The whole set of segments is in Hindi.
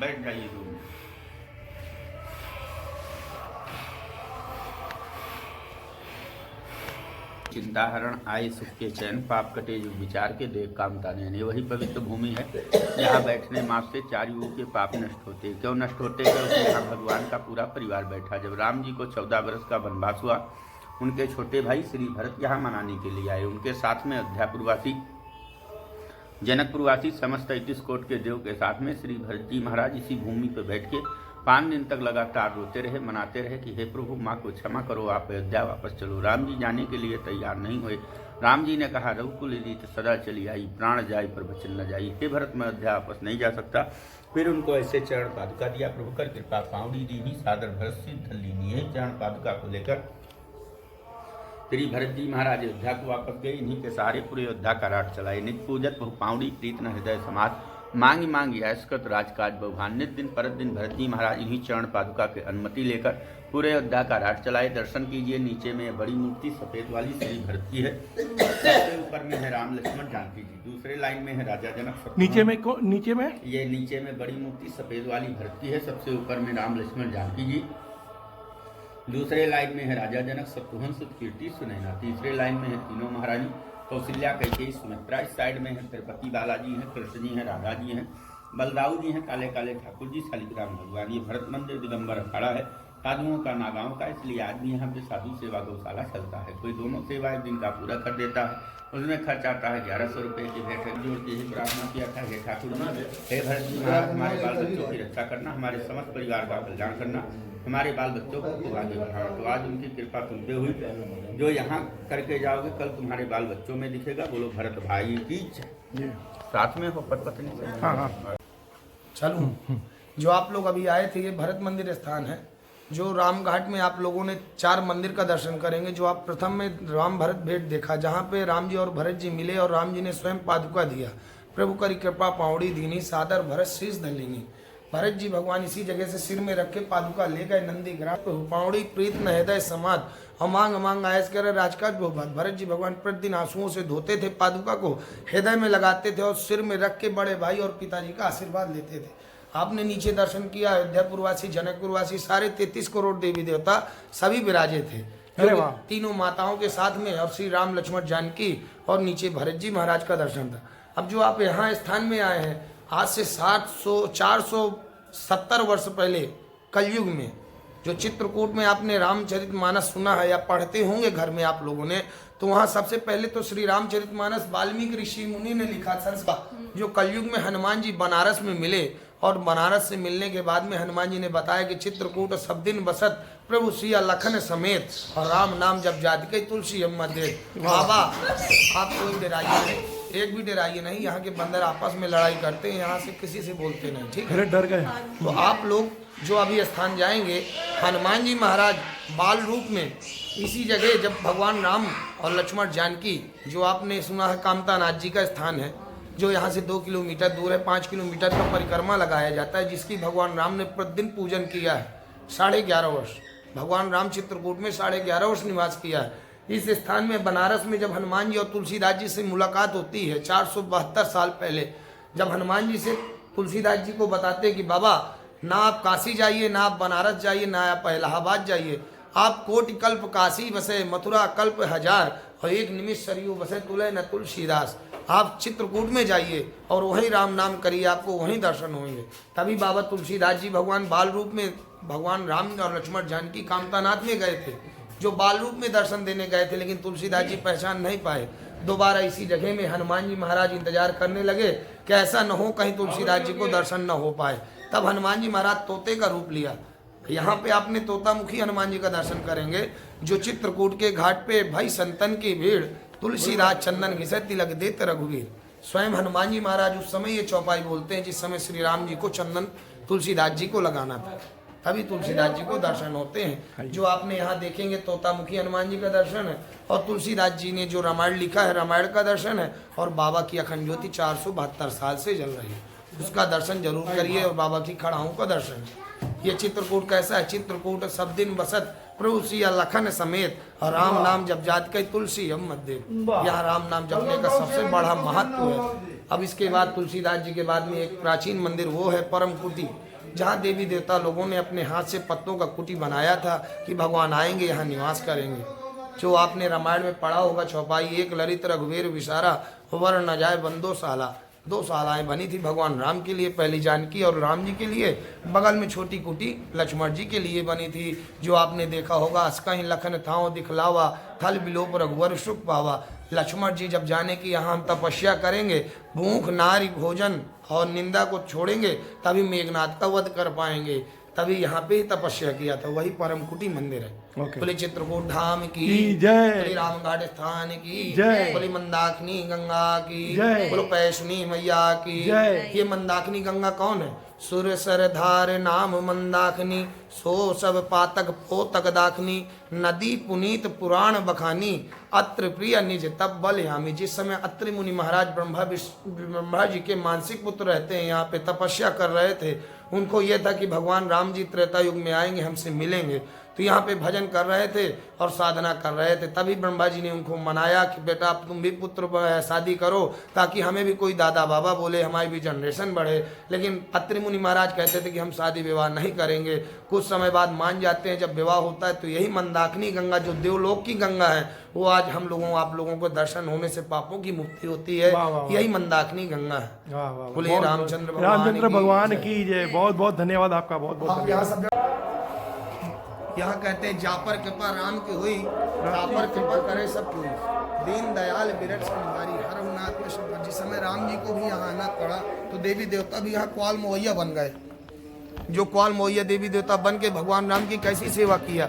बैठ जाइए रूम में। चिंताहरण आए सुख के चैन, पाप कटे जो विचार के देख कामता नयन। ये वही पवित्र भूमि है यहाँ बैठने मात्र से चार युगों के पाप नष्ट होते। क्यों नष्ट होते? क्योंकि यहाँ भगवान का पूरा परिवार बैठा। जब राम जी को 14 वर्ष का वनवास हुआ, उनके छोटे भाई श्री भरत यहाँ मनाने के लिए आए। उनके साथ में अयोध्यापुरवासी जनकपुरवासी समस्त 31 कोट के देव के साथ में श्री भरत जी महाराज इसी भूमि पर बैठ के 5 दिन तक लगातार रोते रहे, मनाते रहे कि हे प्रभु, माँ को क्षमा करो, आप अयोध्या वापस चलो। राम जी जाने के लिए तैयार नहीं हुए। राम जी ने कहा, रघुकुल रीत सदा चली आई, प्राण जाए पर वचन न जाई। हे भरत, मैं अयोध्या वापस नहीं जा सकता। फिर उनको ऐसे चरण पादुका दिया, प्रभु कर कृपा पाउडी दीनी, सादर भरत सिद्ध लीनी। यही चरण पादुका को लेकर श्री भरत जी महाराज अयोध्या को वापस गए। इन्हीं के सहारे पूरे अयोध्या का राट चलाए। नित्य पूजत बहु पाउडी, प्रीत न हृदय समाज, मांगी मांगी ऐसकत राजकाज बहुभान। नित दिन परत दिन भरत जी महाराज इन्हीं चरण पादुका के अनुमति लेकर पूरे अयोध्या का राट चलाए। दर्शन कीजिए, नीचे में बड़ी मूर्ति सफेद वाली श्री भरत की है, सबसे ऊपर में है राम लक्ष्मण जानकी जी, दूसरे लाइन में है राजा जनक। नीचे में ये नीचे में बड़ी मूर्ति सफेद वाली भरत की है, सबसे ऊपर में राम लक्ष्मण जानकी जी, दूसरे लाइन में है राजा जनक शत्रुघ्न सुत कीर्ति सुनैना, तीसरे लाइन में है तीनों महारानी कौशल्या कैकेयी सुमित्रा। इस साइड में है तिरुपति बालाजी हैं, कृष्ण जी हैं, राधा जी हैं, बलदाऊ जी हैं, काले काले ठाकुर जी, शालिग्राम भगवान। ये भरत मंदिर दिगंबर अखाड़ा है, साधुओं का नागांव का, इसलिए आज भी यहाँ पे साधु सेवा गौशाला चलता है। कोई दोनों सेवा एक दिन का पूरा कर देता है, उसमें खर्च आता है 1100 रुपये की। भेंट जोड़ के ही प्रार्थना किया था, हे ठाकुर जी, हे भरत जी महाराज, हमारे बाल बच्चों की रक्षा करना, हमारे समस्त परिवार का कल्याण करना, हमारे बाल बच्चों को आगे बढ़ाना। तो आज उनकी कृपा तुम पे हुई, जो यहाँ करके जाओगे कल तुम्हारे बाल बच्चों में दिखेगा। बोलो भरत भाई की जय। साथ में हो पत्नी से। हाँ। चलूं। जो आप लोग अभी आए थे, ये भरत मंदिर स्थान है, जो रामघाट में आप लोगों ने 4 मंदिर का दर्शन करेंगे। जो आप प्रथम में राम भरत भेंट देखा, जहाँ पे राम जी और भरत जी मिले और राम जी ने स्वयं पादुका दिया, प्रभु करी कृपा पाउड़ी दीनी, सादर भरत शीश धलीनी। भरत जी भगवान इसी जगह से सिर में रख के पादुका ले गए नंदी ग्राम। पाउड़ी प्रीत न हृदय समाज, अमांग अमांग आयस कर राजकाज बहुभात। भरत जी भगवान प्रतिदिन आंसुओं से धोते थे, पादुका को हृदय में लगाते थे और सिर में रख के बड़े भाई और पिताजी का आशीर्वाद लेते थे। आपने नीचे दर्शन किया, अयोध्यापुरवासी जनकपुरवासी सारे 33 करोड़ देवी देवता सभी विराजे थे। अरे वाह। तीनों माताओं के साथ में और श्री राम लक्ष्मण जानकी और नीचे भरत जी महाराज का दर्शन था। अब जो आप यहाँ स्थान में आए हैं, आज से 470 वर्ष पहले कलयुग में, जो चित्रकूट में आपने रामचरितमानस सुना है या पढ़ते होंगे घर में आप लोगों ने, तो वहाँ सबसे पहले तो श्री रामचरितमानस वाल्मीकि ऋषि मुनि ने लिखा संस्कार। जो कलयुग में हनुमान जी बनारस में मिले और बनारस से मिलने के बाद में हनुमान जी ने बताया कि चित्रकूट सब दिन बसत प्रभु सिया लखन समेत, और राम नाम जब जात के तुलसी अम्मा दे। बाबा आप कोई डराइए नहीं, एक भी डराइए नहीं। यहाँ के बंदर आपस में लड़ाई करते हैं, यहाँ से किसी से बोलते नहीं, ठीक है? डर गए। तो आप लोग जो अभी स्थान जाएंगे, हनुमान जी महाराज बाल रूप में इसी जगह, जब भगवान राम और लक्ष्मण जानकी, जो आपने सुना है कामता नाथ जी का स्थान है, जो यहाँ से 2 किलोमीटर दूर है, 5 किलोमीटर का परिक्रमा लगाया जाता है, जिसकी भगवान राम ने प्रतिदिन पूजन किया है 11.5 वर्ष। भगवान राम चित्रकूट में 11.5 वर्ष निवास किया है। इस स्थान में बनारस में जब हनुमान जी और तुलसीदास जी से मुलाकात होती है 472 साल पहले, जब हनुमान जी से तुलसीदास जी को बताते कि बाबा, ना आप काशी जाइए, ना आप बनारस जाइए, ना आप इलाहाबाद जाइए, आप कोटि कल्प काशी बसे, मथुरा कल्प हजार, और एक निमिष सरयू बसे तुले न तुलसीदास। आप चित्रकूट में जाइए और वहीं राम नाम करिए, आपको वहीं दर्शन होंगे। तभी बाबा तुलसीदास जी भगवान बाल रूप में भगवान राम और लक्ष्मण जानकी कामतानाथ में गए थे, जो बाल रूप में दर्शन देने गए थे, लेकिन तुलसीदास जी पहचान नहीं पाए। दोबारा इसी जगह में हनुमान जी महाराज इंतजार करने लगे कि ऐसा न हो कहीं तुलसीदास जी को दर्शन न हो पाए। तब हनुमान जी महाराज तोते का रूप लिया। यहाँ पे आपने तोतामुखी हनुमान जी का दर्शन करेंगे, जो चित्रकूट के घाट पे भाई संतन की भीड़, तुलसीदास चंदन घिसे तिलक देत रघुवीर। स्वयं हनुमान जी महाराज उस समय ये चौपाई बोलते हैं जिस समय श्री राम जी को चंदन तुलसीदास जी को लगाना था, तभी तुलसीदास जी को दर्शन होते हैं। जो आपने यहाँ देखेंगे तोतामुखी हनुमान जी का दर्शन है, और तुलसीदास जी ने जो रामायण लिखा है रामायण का दर्शन है, और बाबा की अखंड ज्योति 472 साल से जल रही है, उसका दर्शन जरूर करिए। और बाबा की खड़ाओं का दर्शन है। ये चित्रकूट कैसा है? चित्रकूट सब दिन बसत प्रभु सिया लखन समेत, और राम नाम जब जात के तुलसी हम मत दे। यहाँ राम नाम जपने का सबसे बड़ा महत्व है। अब इसके बाद तुलसीदास जी के बाद में एक प्राचीन मंदिर वो है परम कुटी, जहाँ देवी देवता लोगों ने अपने हाथ से पत्तों का कुटी बनाया था कि भगवान आएंगे यहाँ निवास करेंगे। जो आपने रामायण में पढ़ा होगा चौपाई, एक ललित रघुवीर विशारा वर न जाए बंदो साला, 2 शालाएं बनी थी भगवान राम के लिए, पहली जानकी और राम जी के लिए, बगल में छोटी कुटी लक्ष्मण जी के लिए बनी थी। जो आपने देखा होगा, अस्कहि लखन थाओ दिखलावा, थल बिलोप रघुवर सुख पावा। लक्ष्मण जी जब जाने कि यहाँ हम तपस्या करेंगे, भूख नारी भोजन और निंदा को छोड़ेंगे, तभी मेघनाथ का वध कर पाएंगे, तभी यहाँ पे ही तपस्या किया था। वही परम कुटी मंदिर है। बोले चित्रकूट धाम की जय, बोले रामघाट स्थान की जय, बोले मंदाकिनी गंगा की जय, बोलो पैसुनी मैया की जय। ये मंदाकिनी गंगा कौन है? सुर सरधार नाम मंदाकिनी, सो सब पातक पोतक दाखनी, नदी पुनीत पुराण बखानी, अत्र प्रिय निज तब बल यामी। जिस समय अत्रि मुनि महाराज ब्रह्मा जी के मानसिक पुत्र रहते हैं, यहाँ पे तपस्या कर रहे थे, उनको ये था कि भगवान राम जी त्रेता युग में आएंगे, हमसे मिलेंगे, तो यहाँ पे भजन कर रहे थे और साधना कर रहे थे। तभी ब्रह्मा जी ने उनको मनाया कि बेटा तुम भी पुत्र शादी करो, ताकि हमें भी कोई दादा बाबा बोले, हमारी भी जनरेशन बढ़े। लेकिन अत्रि मुनि महाराज कहते थे कि हम शादी विवाह नहीं करेंगे। कुछ समय बाद मान जाते हैं। जब विवाह होता है तो यही मंदाकिनी गंगा, जो देवलोक की गंगा है, वो आज हम लोगों आप लोगों को दर्शन होने से पापों की मुक्ति होती है। यही मंदाकिनी गंगा है। बोले रामचंद्र भगवान की जय। बहुत बहुत धन्यवाद आपका, बहुत बहुत। यहाँ कहते हैं जापर कृपा राम की हुई, तापर कृपा करे सब कोई, दीन दयाल विरट संहारी हर नाथ में सब। जिस समय राम जी को भी यहाँ आना पड़ा तो देवी देवता भी यहाँ क्वाल मोहैया बन गए। जो क्वाल मोहैया देवी देवता बन के भगवान राम की कैसी सेवा किया।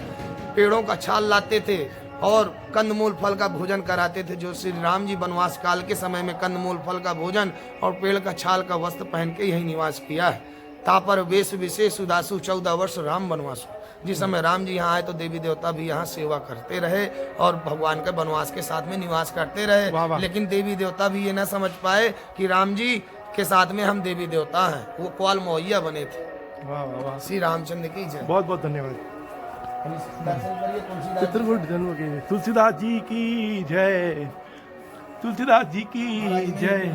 पेड़ों का छाल लाते थे और कंदमूल फल का भोजन कराते थे। जो श्री राम जी वनवास काल के समय में कंदमूल फल का भोजन और पेड़ का छाल का वस्त्र पहन के यही निवास किया है। तापर वेश विशेष उदासु 14 वर्ष राम वनवासु। जिस समय राम जी यहाँ आए तो देवी देवता भी यहाँ सेवा करते रहे और भगवान के वनवास के साथ में निवास करते रहे। लेकिन देवी देवता भी ये न समझ पाए कि राम जी के साथ में हम देवी देवता हैं, वो क्वाल मोहैया बने थे। श्री रामचंद्र की जय। बहुत बहुत धन्यवाद। चित्रकूट जन्म की तुलसीदास जी की जय, तुलसीदास जी की जय,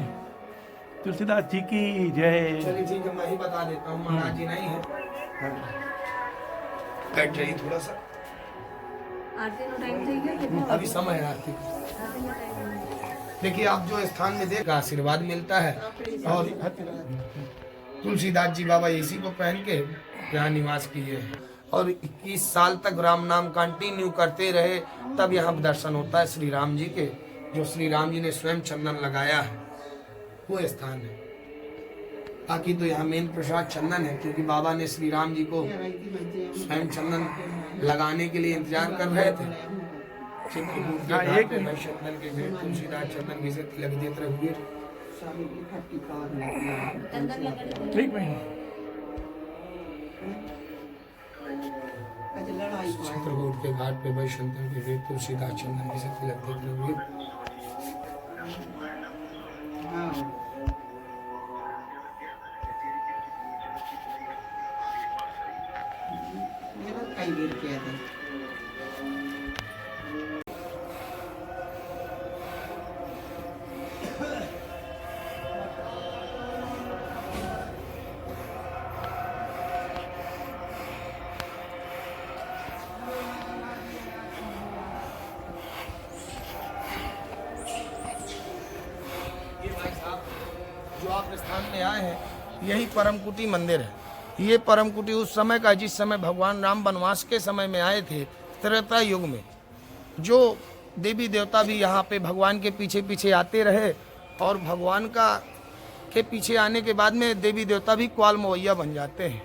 तुलसीदास जी की जय। चलिए ठीक है, मैं ही बता देता हूँ, महाराज जी नहीं है। बैठ जाइए थोड़ा सा, अभी समय है आरती। देखिए आप जो स्थान में देखा आशीर्वाद मिलता है। और तुलसीदास जी बाबा इसी को पहन के यहाँ निवास किए और 21 साल तक राम नाम कंटिन्यू करते रहे। तब यहाँ दर्शन होता है श्री राम जी के, जो श्री राम जी ने स्वयं चंदन लगाया है वो स्थान है। बाकी तो यहाँ मेन प्रसाद चंदन है, क्योंकि बाबा ने श्री राम जी को स्वयं चंदन लगाने के लिए इंतजार कर रहे थे। चंदन के तुलसीदास चंदन घिसे तिलक देते रघुवीर। चित्रकूट के घाट पे वैष्णव के तुलसीदास चंदन घिसे तिलक देते रघुवीर। जो आप स्थान में आए हैं यही परम कुटी मंदिर है। ये परम कुटी उस समय का जिस समय भगवान राम वनवास के समय में आए थे, त्रेता युग में। जो देवी देवता भी यहाँ पे भगवान के पीछे पीछे आते रहे और भगवान का के पीछे आने के बाद में देवी देवता भी क्वाल मोहैया बन जाते हैं।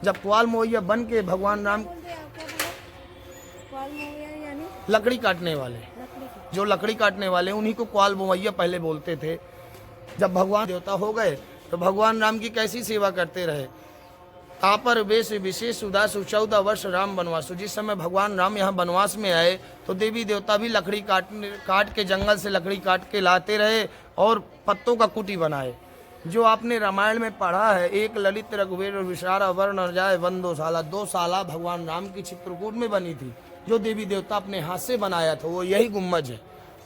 जब क्वाल मोहैया बन के भगवान राम लकड़ी काटने वाले, जो लकड़ी काटने वाले उन्हीं को क्वाल मोहैया पहले बोलते थे। जब भगवान देवता हो गए तो भगवान राम की कैसी सेवा करते रहे। तापर वेश विशेष उदासु 14 वर्ष राम वनवासु। जिस समय भगवान राम यहाँ वनवास में आए तो देवी देवता भी लकड़ी काट के जंगल से लकड़ी काट के लाते रहे और पत्तों का कुटी बनाए। जो आपने रामायण में पढ़ा है, एक ललित रघुवीर विशारा वर्ण जाए वंदो शाला, 2 शाला भगवान राम की चित्रकूट में बनी थी। जो देवी देवता अपने हाथ से बनाया था वो यही गुम्बज है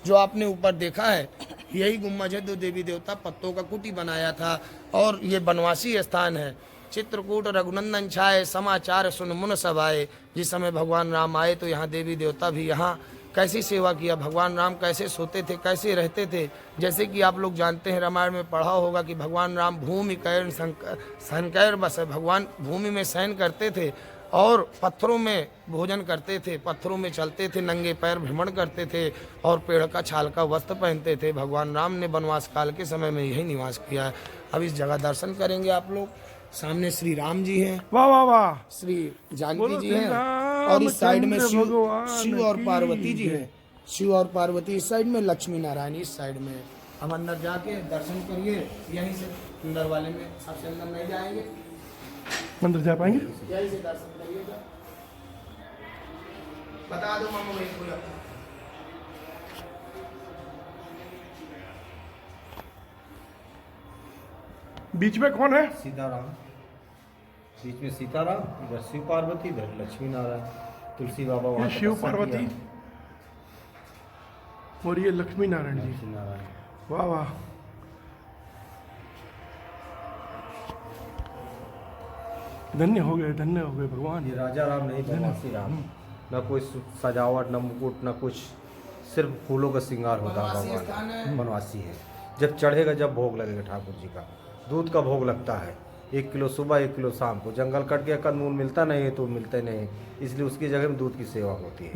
जो आपने ऊपर देखा है। यही गुम्बज है जो देवी देवता पत्तों का कुटी बनाया था। और ये बनवासी स्थान है। चित्रकूट रघुनंदन छाए, समाचार सुन मुन सब आए। जिस समय भगवान राम आए तो यहाँ देवी देवता भी यहाँ कैसी सेवा किया, भगवान राम कैसे सोते थे, कैसे रहते थे। जैसे कि आप लोग जानते हैं, रामायण में पढ़ा होगा कि भगवान राम भूमि कैर संकैर बस है, भगवान भूमि में शयन करते थे और पत्थरों में भोजन करते थे, पत्थरों में चलते थे, नंगे पैर भ्रमण करते थे और पेड़ का छाल का वस्त्र पहनते थे। भगवान राम ने वनवास काल के समय में यही निवास किया है। अब इस जगह दर्शन करेंगे आप लोग। सामने श्री राम जी हैं, वाह वाह वाह, श्री जानकी बोलो जी श्री हैं और इस साइड में रामचंद्र भगवान शिव और की पार्वती जी जय। हैं। शिव और पार्वती इस साइड में, लक्ष्मी नारायण इस साइड में। हम अंदर जाके दर्शन करिए, यहीं से अंदर वाले में, सबसे अंदर नहीं जाएंगे, अंदर जा पाएंगे? यहीं से दर्शन करिएगा। बता दो मामा भाई पूरा। बीच में कौन है? सीताराम, बीच में सीताराम, इधर शिव पार्वती, इधर लक्ष्मी नारायण, तुलसी बाबा वहाँ ये शिव तपस्या पार्वती किया। और ये लक्ष्मी नारायण जी। लक्ष्मी नारायण। वाह वाह, धन्य हो गए, धन्य हो गए भगवान। ये राजा राम नहीं, बनवासी राम। न कोई सजावट, न मुकुट, न कुछ, सिर्फ फूलों का श्रृंगार होता है बनवासी स्थान भगवान। है। बनवासी है। जब चढ़ेगा, जब भोग लगेगा ठाकुर जी का, दूध का भोग लगता है, 1 किलो सुबह 1 किलो शाम को। जंगल कट गया, कंदमूल मिलता नहीं है तो मिलते नहीं है, इसलिए उसकी जगह में दूध की सेवा होती है।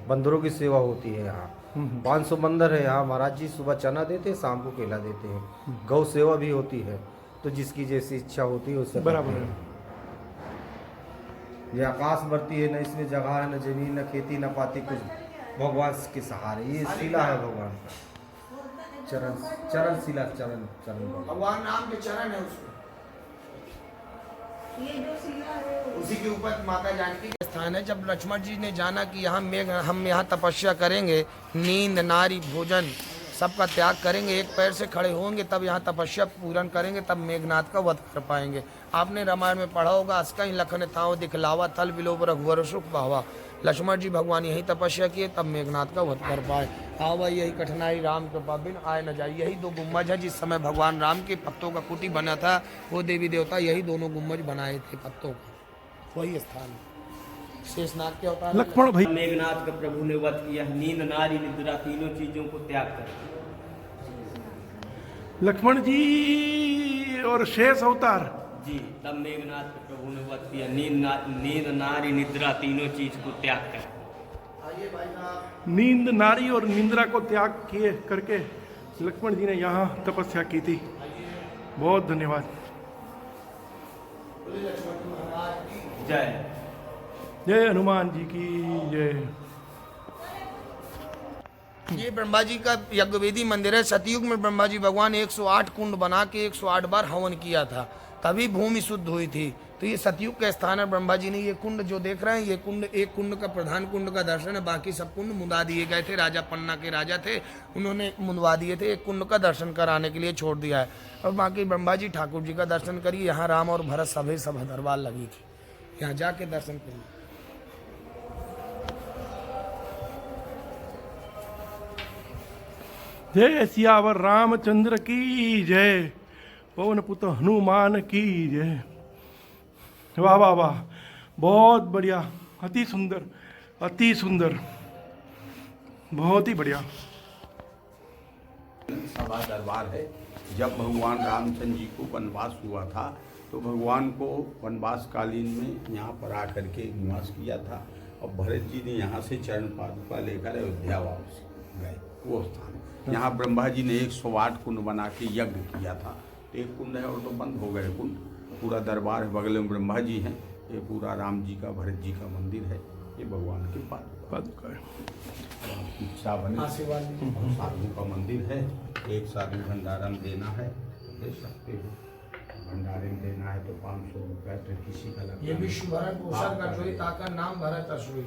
बंदरों की सेवा होती है यहाँ। 500 बंदर है यहाँ। महाराज जी सुबह चना देते हैं, शाम को केला देते हैं। गौ सेवा भी होती है, तो जिसकी जैसी इच्छा होती है उससे बराबर करते है। हैं। ये आकाश भरती है, न इसमें जगह है, न जमीन, न खेती, न पाती, कुछ भगवान के सहारे। ये शिला है भगवान का, चरण चरण शिला, चरण चरण। भगवान राम के चरण है उसमें, उसी के ऊपर माता जानकी का स्थान है। जब लक्ष्मण जी ने जाना कि यहाँ मेघ, हम यहाँ तपस्या करेंगे, नींद नारी भोजन सबका त्याग करेंगे, एक पैर से खड़े होंगे, तब यहाँ तपस्या पूर्ण करेंगे, तब मेघनाथ का वध कर पाएंगे। आपने रामायण में पढ़ा होगा, अस्कई लखन ताओ दिखलावा, तल विलोप रघुवर सुख पावा। लक्ष्मण जी भगवान यही तपस्या किए, तब मेघनाथ का वध कर पाए। हाँ भाई, यही कठिनाई राम कृपा बिन आए न जाए। यही 2 गुम्बज है जिस समय भगवान राम के पत्तों का कुटी बना था, वो देवी देवता यही दोनों गुम्बज बनाए थे पत्तों का, वही स्थान है। शेषनाग के अवतार लक्ष्मण भाई, मेघनाथ का प्रभु ने वध किया। नींद नारी निद्रा तीनों चीजों को त्याग कर लक्ष्मण जी और शेष अवतार जी, तब मेघनाथ का प्रभु ने वध किया। नींद नारी निद्रा तीनों चीज को त्याग कर। आइए भाई साहब। नींद नारी और निंद्रा को त्याग किए करके लक्ष्मण जी ने यहाँ तपस्या की थी। बहुत धन्यवाद। जय जय हनुमान जी की जय। ये ब्रह्मा जी का यज्ञवेदी मंदिर है। सतयुग में ब्रह्मा जी भगवान 108 कुंड बना के 108 बार हवन किया था, तभी भूमि शुद्ध हुई थी। तो ये सतयुग का स्थान है। ब्रह्मा जी ने ये कुंड जो देख रहे हैं, ये कुंड, एक कुंड का प्रधान कुंड का दर्शन है, बाकी सब कुंड मुंदा दिए गए थे। राजा पन्ना के राजा थे, उन्होंने मुंदवा दिए थे, एक कुंड का दर्शन कराने के लिए छोड़ दिया है। और बाकी ब्रह्मा जी ठाकुर जी का दर्शन करिए। यहाँ राम और भरत सभी सब दरबार लगी थी, यहाँ जाके दर्शन करिए। जय सियावर रामचंद्र की जय, पवन पुत्र हनुमान की जय। वाह वाह वाह, बहुत बढ़िया, अति सुंदर, अति सुंदर, बहुत ही बढ़िया। सभा दरबार है। जब भगवान रामचंद्र जी को वनवास हुआ था, तो भगवान को वनवास कालीन में यहाँ पर आकर के निवास किया था, और भरत जी ने यहाँ से चरण पादुका लेकर अयोध्या वापस गए। वो स्थान यहाँ ब्रह्मा जी ने 108 कुंड बना के यज्ञ किया था। एक कुंड है और तो बंद हो गए कुंड। पूरा दरबार है, बगल में ब्रह्मा जी हैं, ये पूरा राम जी का, भरत जी का मंदिर है, ये भगवान के पादुका है। इच्छा बने साधु का मंदिर है। एक साधु भंडारण देना है तो दे सकते हो। भंडारण देना है तो 500 रुपये तो किसी का लगता ये विश्व भरत पोषण का जोई, आपका ताका नाम भरत अश्वई।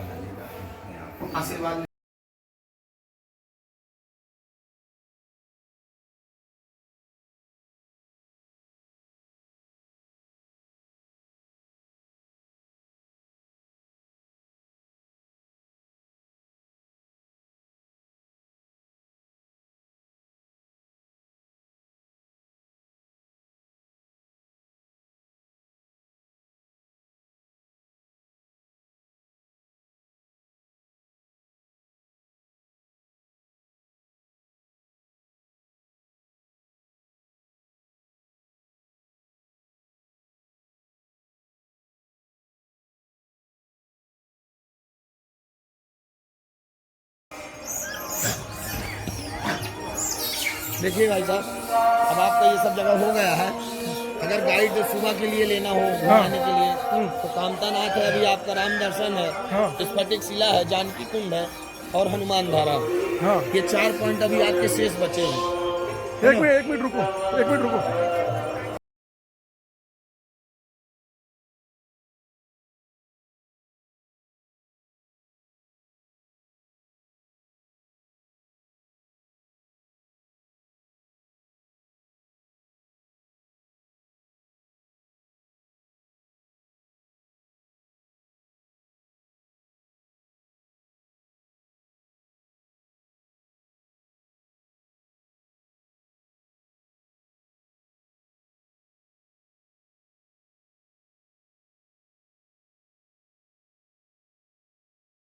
लगेगा आशीर्वाद देखिए भाई साहब, अब आपका ये सब जगह हो गया है। अगर गाइड सुबह के लिए लेना हो घुमाने के लिए तो कामता नाथ है, अभी आपका राम दर्शन है, हाँ। स्फटिक शिला है, जानकी कुंड है और हनुमान धारा है। हाँ ये 4 पॉइंट अभी आपके शेष बचे हैं। एक मिनट रुको, एक मिनट रुको।